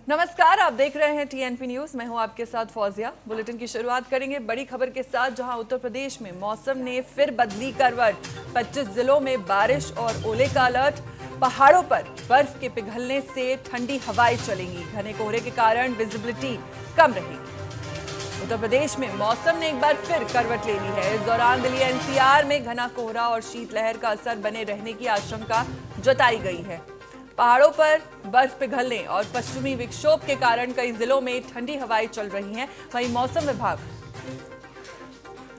नमस्कार, आप देख रहे हैं टीएनपी न्यूज। मैं हूं आपके साथ फौजिया। बुलेटिन की शुरुआत करेंगे बड़ी खबर के साथ, जहां उत्तर प्रदेश में मौसम ने फिर बदली करवट। 25 जिलों में बारिश और ओले का अलर्ट। पहाड़ों पर बर्फ के पिघलने से ठंडी हवाएं चलेंगी। घने कोहरे के कारण विजिबिलिटी कम रहेगी। उत्तर प्रदेश में मौसम ने एक बार फिर करवट ले ली है। इस दौरान दिल्ली एनसीआर में घना कोहरा और शीतलहर का असर बने रहने की आशंका जताई गई है। पहाड़ों पर बर्फ पिघलने और पश्चिमी विक्षोभ के कारण कई जिलों में ठंडी हवाएं चल रही हैं। वहीं मौसम विभाग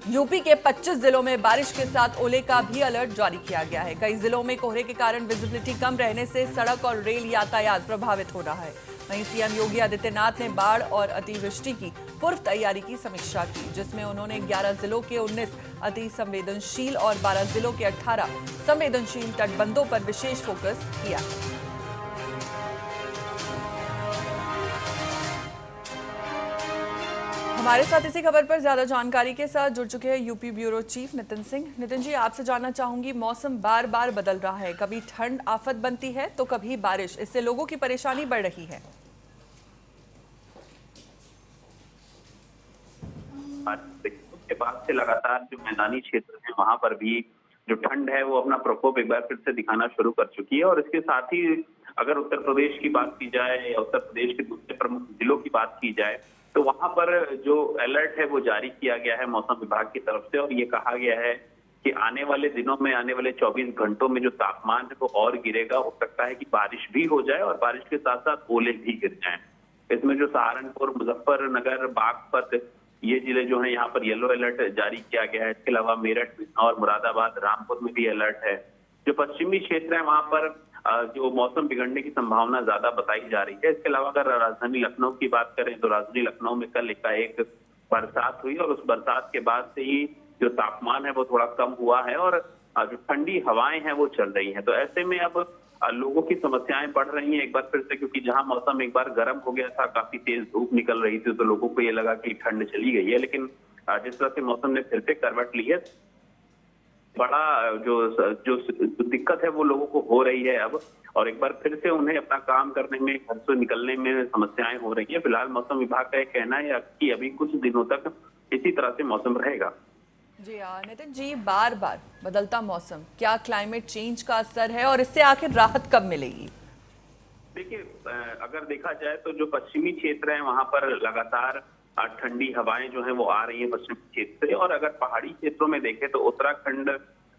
यूपी के 25 जिलों में बारिश के साथ ओले का भी अलर्ट जारी किया गया है। कई जिलों में कोहरे के कारण विजिबिलिटी कम रहने से सड़क और रेल यातायात प्रभावित हो रहा है। वहीं सीएम योगी आदित्यनाथ ने बाढ़ और अतिवृष्टि की पूर्व तैयारी की समीक्षा की, जिसमें उन्होंने 11 जिलों के 19 अति संवेदनशील और 12 जिलों के 18 संवेदनशील तटबंधों पर विशेष फोकस किया। हमारे साथ इसी खबर पर ज्यादा जानकारी के साथ जुड़ चुके हैं UP bureau chief Nitin Singh. Nitin ji, आपसे जानना चाहूंगी, मौसम बार बार बदल रहा है, कभी ठंड आफत बनती है तो कभी बारिश, इससे लोगों की परेशानी बढ़ रही है। के बाद से लगातार जो मैदानी क्षेत्र है वहां पर भी जो ठंड है वो अपना प्रकोप एक बार फिर से दिखाना शुरू कर चुकी है। और इसके साथ ही अगर उत्तर प्रदेश की बात की जाए या उत्तर प्रदेश के दूसरे प्रमुख जिलों की बात की जाए तो वहां पर जो अलर्ट है वो जारी किया गया है मौसम विभाग की तरफ से। और ये कहा गया है कि आने वाले दिनों में, आने वाले 24 घंटों में जो तापमान है वो और गिरेगा। हो सकता है कि बारिश भी हो जाए और बारिश के साथ साथ ओले भी गिर जाएं। इसमें जो सहारनपुर, मुजफ्फरनगर, बागपत, ये जिले जो हैं यहाँ पर येलो अलर्ट जारी किया गया है। इसके अलावा मेरठ और मुरादाबाद, रामपुर में भी अलर्ट है। जो पश्चिमी क्षेत्र है वहां पर जो मौसम बिगड़ने की संभावना ज्यादा बताई जा रही है। इसके अलावा अगर राजधानी लखनऊ की बात करें तो राजधानी लखनऊ में कल एकाएक बरसात हुई और उस बरसात के बाद से ही जो तापमान है वो थोड़ा कम हुआ है और जो ठंडी हवाएं हैं वो चल रही हैं। तो ऐसे में अब लोगों की समस्याएं बढ़ रही हैं एक बार फिर से, क्योंकि जहां मौसम एक बार गर्म हो गया था, काफी तेज धूप निकल रही थी, तो लोगों को ये लगा कि ठंड चली गई है। लेकिन जिस तरह से मौसम ने फिर से करवट ली है, बड़ा जो दिक्कत है वो लोगों को हो रही है अब। और एक बार फिर से उन्हें अपना काम करने में, घर से निकलने में समस्याएं हो रही है। फिलहाल मौसम विभाग का यह कहना है कि अभी कुछ दिनों तक इसी तरह से मौसम रहेगा। जी नितिन जी, बार बार बदलता मौसम, क्या क्लाइमेट चेंज का असर है और इससे आखिर राहत कब मिलेगी? देखिए, अगर देखा जाए तो जो पश्चिमी क्षेत्र है वहां पर लगातार ठंडी हवाएं जो हैं वो आ रही हैं पश्चिमी क्षेत्र से। और अगर पहाड़ी क्षेत्रों में देखें तो उत्तराखंड,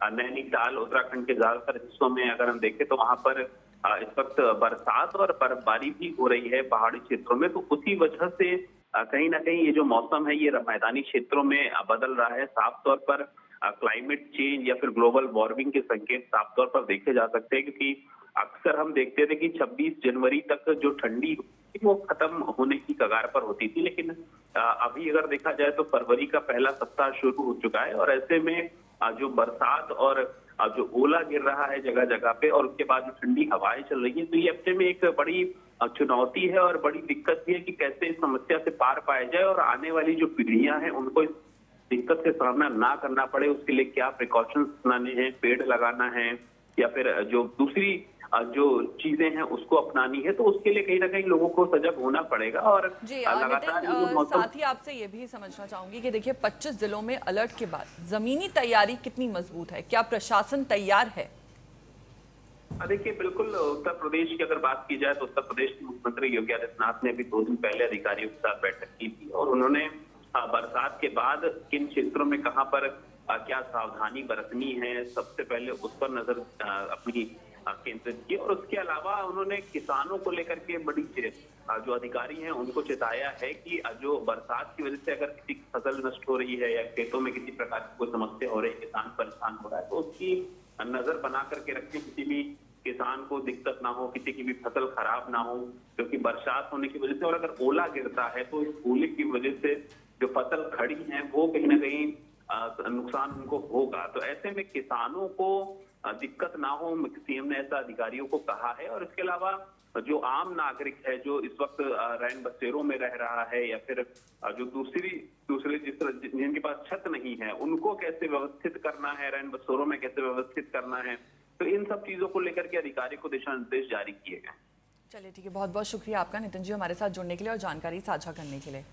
नैनीताल, उत्तराखंड के ज्यादातर हिस्सों में अगर हम देखें तो वहां पर इस वक्त बरसात और बर्फबारी भी हो रही है पहाड़ी क्षेत्रों में। तो उसी वजह से कहीं ना कहीं ये जो मौसम है ये मैदानी क्षेत्रों में बदल रहा है। साफ तौर पर क्लाइमेट चेंज या फिर ग्लोबल वार्मिंग के संकेत साफ तौर पर देखे जा सकते हैं, क्योंकि अक्सर हम देखते थे कि 26 जनवरी तक जो ठंडी वो खत्म होने की कगार पर होती थी। लेकिन अभी अगर देखा जाए तो फरवरी का पहला सप्ताह शुरू हो चुका है और ऐसे में जो बरसात और जो ओला गिर रहा है जगह जगह पे और उसके बाद जो ठंडी हवाएं चल रही है, तो ये अपने में एक बड़ी चुनौती है और बड़ी दिक्कत भी है कि कैसे इस समस्या से पार पाया जाए और आने वाली जो पीढ़ियां हैं उनको इस दिक्कत से सामना ना करना पड़े। उसके लिए क्या प्रिकॉशंस अपनाने हैं, पेड़ लगाना है या फिर जो दूसरी जो चीजें हैं उसको अपनानी है, तो उसके लिए कहीं ना कहीं लोगों को सजग होना पड़ेगा। और जी लगातार नितिन, साथ ही आपसे ये भी समझना चाहूंगी कि देखिए 25 जिलों में अलर्ट के बाद जमीनी तैयारी कितनी मजबूत है, क्या प्रशासन तैयार है? देखिए, बिल्कुल उत्तर प्रदेश की अगर बात की जाए तो उत्तर प्रदेश के मुख्यमंत्री योगी आदित्यनाथ ने भी 2 दिन पहले अधिकारियों के साथ बैठक की थी और उन्होंने बरसात के बाद किन क्षेत्रों में कहां पर क्या सावधानी बरतनी है, सबसे पहले उस पर नजर अपनी केंद्रित की। और उसके अलावा उन्होंने किसानों को लेकर के बड़ी जो अधिकारी हैं उनको चेताया है कि जो बरसात की वजह से अगर किसी की फसल नष्ट हो रही है या खेतों में किसी प्रकार की कोई समस्या हो रही है, किसान परेशान हो रहा है, तो उसकी नजर बना करके रखें, किसी भी किसान को दिक्कत ना हो, किसी की भी फसल खराब ना हो। क्योंकि बरसात होने की वजह से और अगर ओला गिरता है तो इस ओले की वजह से जो फसल खड़ी है वो कहीं ना कहीं नुकसान उनको होगा। तो ऐसे में किसानों को दिक्कत ना हो, सीएम ने ऐसा अधिकारियों को कहा है। और इसके अलावा जो आम नागरिक है जो इस वक्त रैन बसेरों में रह रहा है या फिर जो दूसरे जिनके पास छत नहीं है उनको कैसे व्यवस्थित करना है, रैन बसेरों में कैसे व्यवस्थित करना है, तो इन सब चीजों को लेकर के अधिकारी को दिशा निर्देश जारी किए गए। चलिए ठीक है, बहुत बहुत शुक्रिया आपका नितिन जी हमारे साथ जुड़ने के लिए और जानकारी साझा करने के लिए।